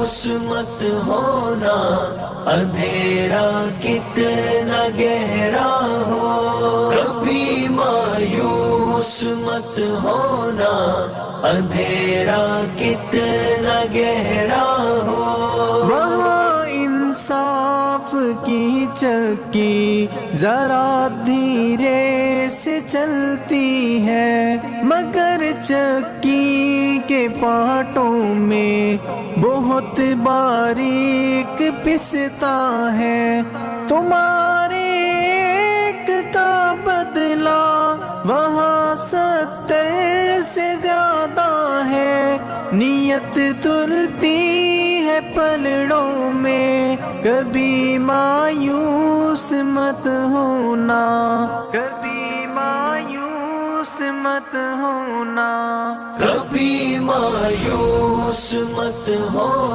مایوس مت ہونا، اندھیرا کتنا گہرا ہو، کبھی مایوس مت ہونا، اندھیرا کتنا گہرا ہو۔ وہاں انصاف کی چکی ذرا دھیرے سے چلتی ہے، مگر چکی کے پارٹوں میں بہت باریک پستا ہے۔ تمہارے ایک کا بدلہ وہاں 70 سے زیادہ ہے، نیت تلتی ہے پلڑوں میں، کبھی مایوس مت ہونا، کبھی مایوس مت ہونا، کبھی مایوس مت ہونا۔